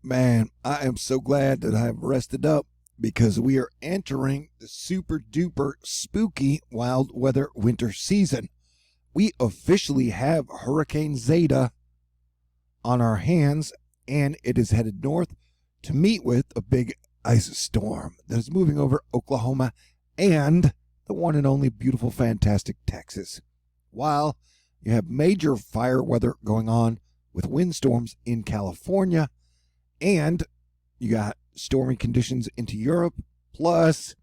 Man, I am so glad that I've rested up because we are entering the super duper spooky wild weather winter season. We officially have Hurricane Zeta on our hands, and it is headed north to meet with a big ice storm that is moving over Oklahoma and the one and only beautiful, fantastic Texas. While you have major fire weather going on with windstorms in California, and you got stormy conditions into Europe. Plus,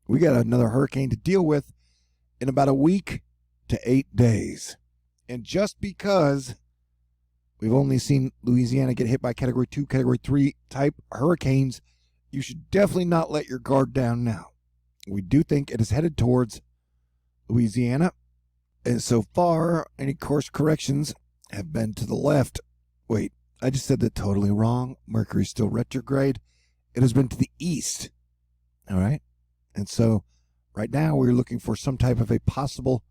we got another hurricane to deal with in about a week to 8 days. And just because we've only seen Louisiana get hit by Category 2, Category 3 type hurricanes, you should definitely not let your guard down now. We do think it is headed towards Louisiana. And so far, any course corrections have been to the left. Wait, I just said that totally wrong. Mercury's still retrograde. It has been to the east. All right. And so right now we're looking for some type of a possible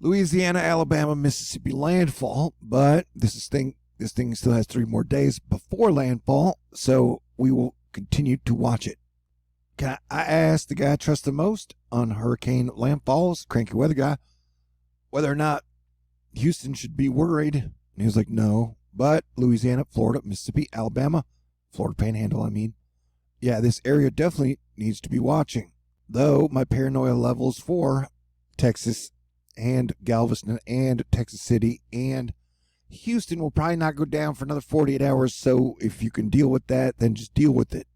Louisiana, Alabama, Mississippi landfall. But this thing still has 3 more days before landfall. So we will continue to watch it. I asked the guy I trust the most on hurricane landfalls, Cranky Weather Guy, whether or not Houston should be worried. And he was like, no. But Louisiana, Florida, Mississippi, Alabama, Florida Panhandle, I mean. Yeah, this area definitely needs to be watching. Though my paranoia levels for Texas and Galveston and Texas City and Houston will probably not go down for another 48 hours. So if you can deal with that, then just deal with it.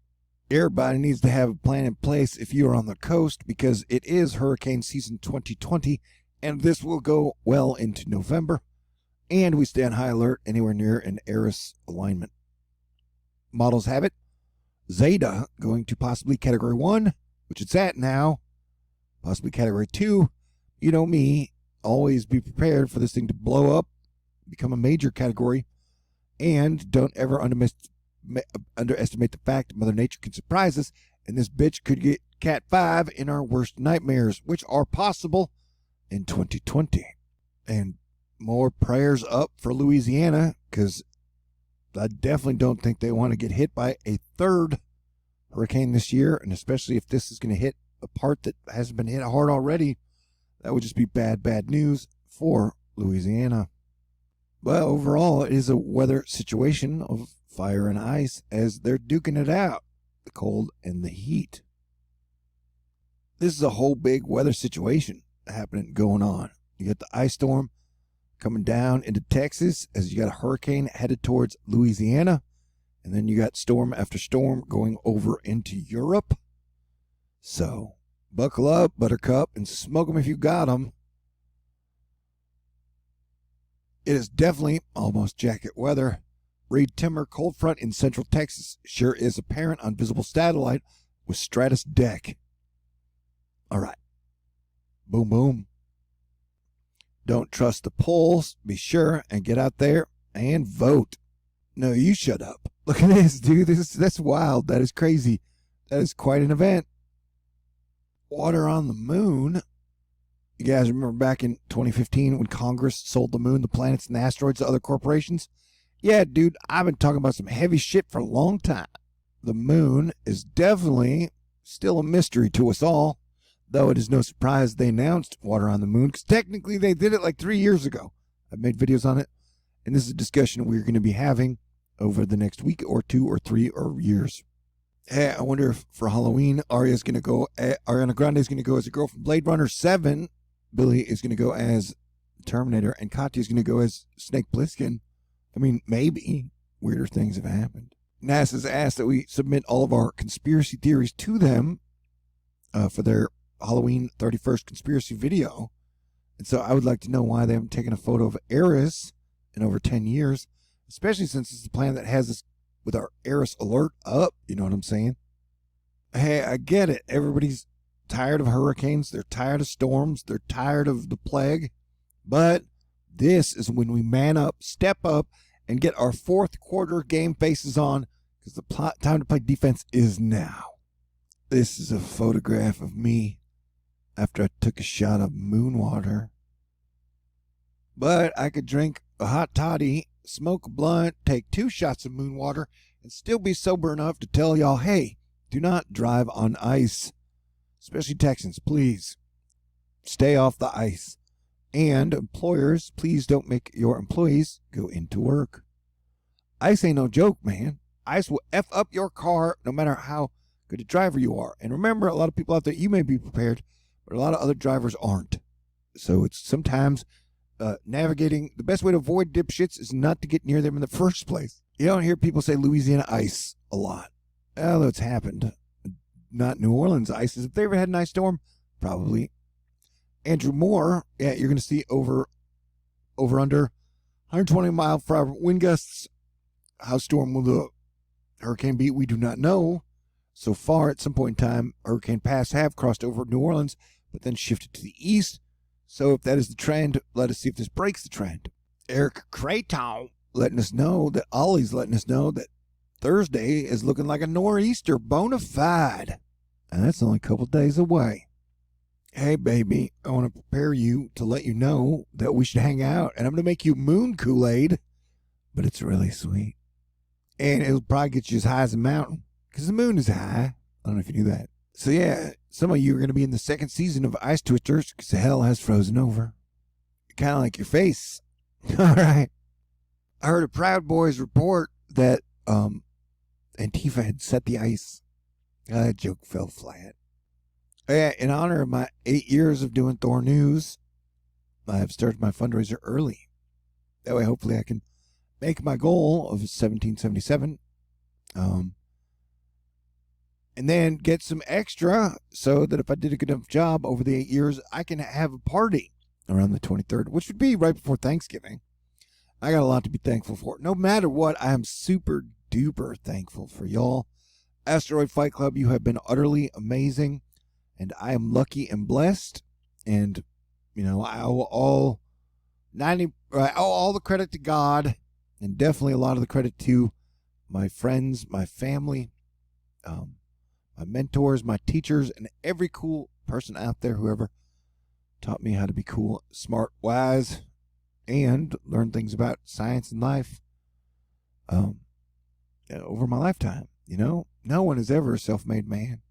Everybody needs to have a plan in place if you are on the coast because it is hurricane season 2020 and this will go well into November. And we stay on high alert anywhere near an Eris alignment. Models have it. Zeta going to possibly Category 1, which it's at now. Possibly Category 2. You know me, always be prepared for this thing to blow up, become a major category, and don't ever underestimate the fact that Mother Nature can surprise us, and this bitch could get Cat 5 in our worst nightmares, which are possible in 2020. And more prayers up for Louisiana, because I definitely don't think they want to get hit by a third hurricane this year, and especially if this is going to hit a part that hasn't been hit hard already, that would just be bad news for Louisiana. But overall, it is a weather situation of fire and ice as they're duking it out, the cold and the heat. This is a whole big weather situation going on. You got the ice storm coming down into Texas as you got a hurricane headed towards Louisiana. And then you got storm after storm going over into Europe. So buckle up, Buttercup, and smoke them if you got them. It is definitely almost jacket weather. Reed Timmer cold front in central Texas sure is apparent on visible satellite with stratus deck. All right. Boom, boom. Don't trust the polls. Be sure and get out there and vote. No, you shut up. Look at this, dude. That's wild. That is crazy. That is quite an event. Water on the moon. You guys remember back in 2015 when Congress sold the moon, the planets, and the asteroids to other corporations? Yeah, dude, I've been talking about some heavy shit for a long time. The moon is definitely still a mystery to us all, though it is no surprise they announced water on the moon, because technically they did it like 3 years ago. I've made videos on it, and this is a discussion we're going to be having over the next week or 2 or 3 or years. Hey, I wonder if for Halloween, Ariana Grande is going to go as a girl from Blade Runner 7, Billy is going to go as Terminator, and Katya is going to go as Snake Plissken. I mean, maybe. Weirder things have happened. NASA's asked that we submit all of our conspiracy theories to them for their Halloween 31st conspiracy video. And so I would like to know why they haven't taken a photo of Eris in over 10 years, especially since it's the plan that has us with our Eris alert up. You know what I'm saying? Hey, I get it. Everybody's tired of hurricanes. They're tired of storms. They're tired of the plague. But this is when we man up, step up, and get our fourth quarter game faces on, because the time to play defense is now. This is a photograph of me after I took a shot of moon water. But I could drink a hot toddy smoke a blunt, take 2 shots of moon water, and still be sober enough to tell y'all, hey, do not drive on ice. Especially Texans, please stay off the ice. And employers, please don't make your employees go into work. Ice ain't no joke, man. Ice will F up your car no matter how good a driver you are. And remember, a lot of people out there, you may be prepared, but a lot of other drivers aren't. So it's sometimes navigating, the best way to avoid dipshits is not to get near them in the first place. You don't hear people say Louisiana ice a lot. Although it's happened. Not New Orleans ice. If they ever had an ice storm, probably. Andrew Moore, yeah, you're going to see over under 120 mile per hour wind gusts. How storm will the hurricane be? We do not know. So far, at some point in time, hurricane paths have crossed over New Orleans, but then shifted to the east. So if that is the trend, let us see if this breaks the trend. Eric Creighton letting us know that Ollie's letting us know that Thursday is looking like a nor'easter bona fide. And that's only a couple days away. Hey, baby, I want to prepare you to let you know that we should hang out. And I'm going to make you moon Kool-Aid, but it's really sweet. And it'll probably get you as high as a mountain because the moon is high. I don't know if you knew that. So, yeah, some of you are going to be in the 2nd season of Ice Twisters because the hell has frozen over. Kind of like your face. All right. I heard a Proud Boys report that Antifa had set the ice. That joke fell flat. Yeah, in honor of my 8 years of doing THORnews, I have started my fundraiser early. That way, hopefully, I can make my goal of 1777. And then get some extra so that if I did a good enough job over the 8 years, I can have a party around the 23rd, which would be right before Thanksgiving. I got a lot to be thankful for. No matter what, I am super duper thankful for y'all. Asteroid Fight Club, you have been utterly amazing, and I am lucky and blessed. And, you know, I owe all the credit to God, and definitely a lot of the credit to my friends, my family, my mentors, my teachers, and every cool person out there who ever taught me how to be cool, smart, wise, and learn things about science and life over my lifetime. You know, no one is ever a self-made man.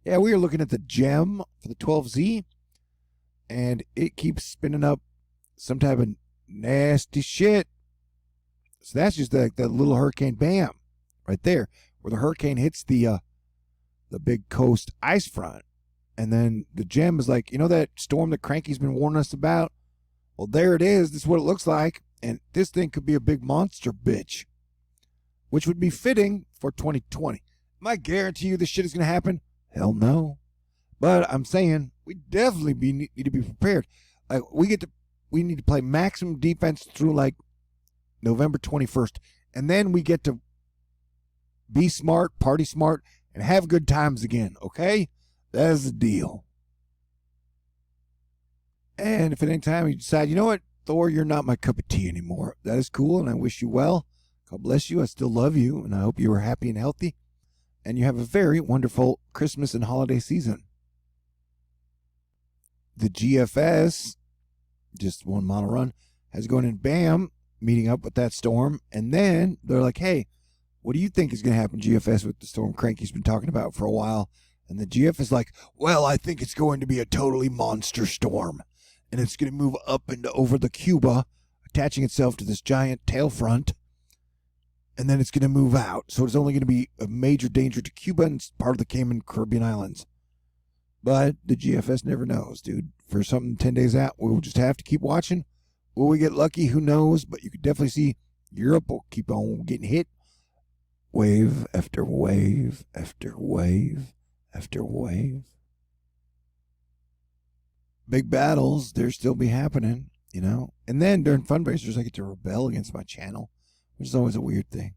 Yeah, we are looking at the gem for the 12Z, and it keeps spinning up some type of nasty shit. So that's just that little hurricane bam right there, where the hurricane hits the big coast ice front. And then the gem is like, you know that storm that Cranky's been warning us about? Well, there it is. This is what it looks like. And this thing could be a big monster bitch, which would be fitting for 2020. Am I guarantee you this shit is going to happen? Hell no. But I'm saying we definitely need to be prepared. Like we need to play maximum defense through like November 21st. And then we get to be smart, party smart, and have good times again, okay? That's the deal. And if at any time you decide, you know what, Thor, you're not my cup of tea anymore, that is cool, and I wish you well. God bless you. I still love you, and I hope you are happy and healthy, and you have a very wonderful Christmas and holiday season. The GFS, just one model run, has gone in, bam, meeting up with that storm, and then they're like, hey, what do you think is going to happen, GFS, with the storm Cranky's been talking about for a while? And the GF is like, well, I think it's going to be a totally monster storm, and it's going to move up and over the Cuba, attaching itself to this giant tail front, and then it's going to move out. So it's only going to be a major danger to Cuba and part of the Cayman Caribbean Islands. But the GFS never knows, dude. For something 10 days out, we'll just have to keep watching. Will we get lucky? Who knows? But you could definitely see Europe will keep on getting hit. Wave after wave after wave after wave. Big battles, they'll still be happening, you know. And then during fundraisers, I get to rebel against my channel, which is always a weird thing.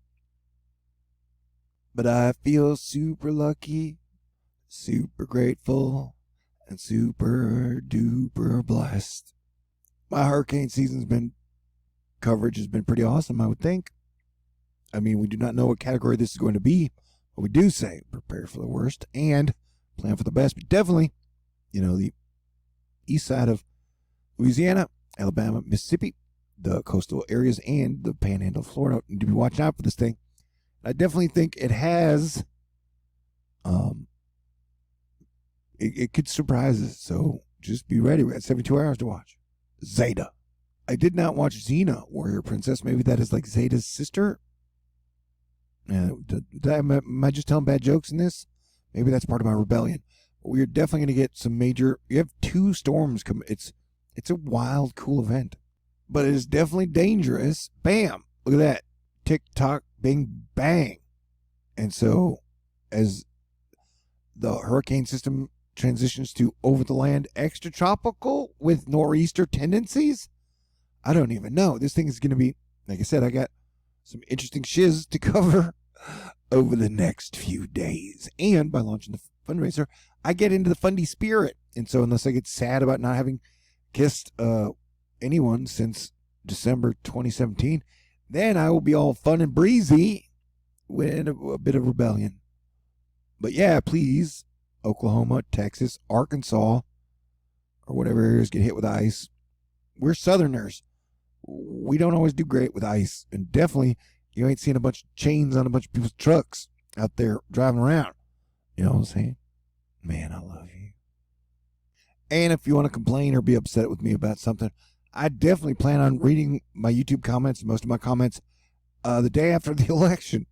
But I feel super lucky, super grateful, and super duper blessed. My hurricane coverage has been pretty awesome, I would think. I mean, we do not know what category this is going to be, but we do say prepare for the worst and plan for the best. But definitely, you know, the east side of Louisiana, Alabama, Mississippi, the coastal areas and the panhandle of Florida need to be watching out for this thing. I definitely think it has, it could surprise us. So just be ready. We got 72 hours to watch. Zeta. I did not watch Xena, Warrior Princess. Maybe that is like Zeta's sister. Am I just telling bad jokes in this? Maybe that's part of my rebellion. But we're definitely going to get some major. You have 2 storms come. It's a wild, cool event, but it is definitely dangerous. Bam! Look at that. Tick tock, bing, bang. And so, as the hurricane system transitions to over the land extratropical with nor'easter tendencies, I don't even know. This thing is going to be, like I said, I got some interesting shiz to cover over the next few days. And by launching the fundraiser, I get into the fundy spirit. And so unless I get sad about not having kissed anyone since December 2017, then I will be all fun and breezy with a bit of rebellion. But yeah, please, Oklahoma, Texas, Arkansas, or whatever areas get hit with ice. We're Southerners. We don't always do great with ice. And definitely, you ain't seeing a bunch of chains on a bunch of people's trucks out there driving around. You know what I'm saying? Man, I love you. And if you want to complain or be upset with me about something, I definitely plan on reading my YouTube comments, most of my comments, the day after the election.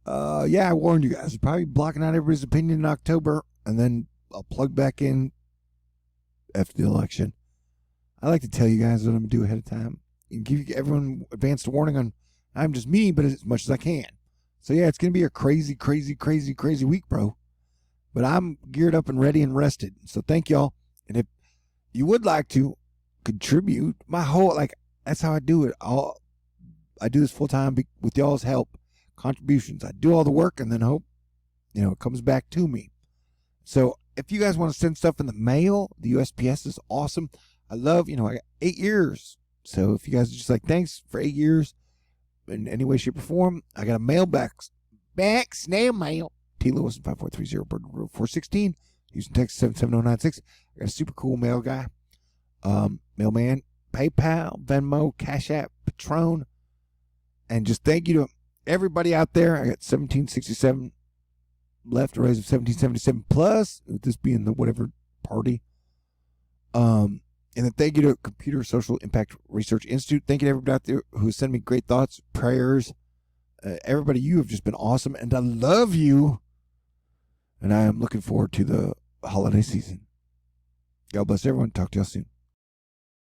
Yeah, I warned you guys. I'm probably blocking out everybody's opinion in October, and then I'll plug back in after the election. I like to tell you guys what I'm going to do ahead of time and give everyone advanced warning on I'm just me, but as much as I can. So yeah, it's going to be a crazy, crazy, crazy, crazy week, bro. But I'm geared up and ready and rested. So thank y'all. And if you would like to contribute, that's how I do it. I do this full time with y'all's help, contributions. I do all the work and then hope, it comes back to me. So if you guys want to send stuff in the mail, the USPS is awesome. I love, I got 8 years. So if you guys are just like, thanks for 8 years in any way, shape, or form, I got a mailback, snail mail. T. Lewison 5430 BIRDWOOD 416, Houston, Texas 77096. I got a super cool mail guy, mailman, PayPal, Venmo, CashApp, Patron, and just thank you to everybody out there. I got 1767 left, a raise of 1777 plus, with this being the whatever party. And then thank you to Computer Social Impact Research Institute. Thank you to everybody out there who sent me great thoughts, prayers. Everybody, you have just been awesome, and I love you. And I am looking forward to the holiday season. God bless everyone. Talk to y'all soon.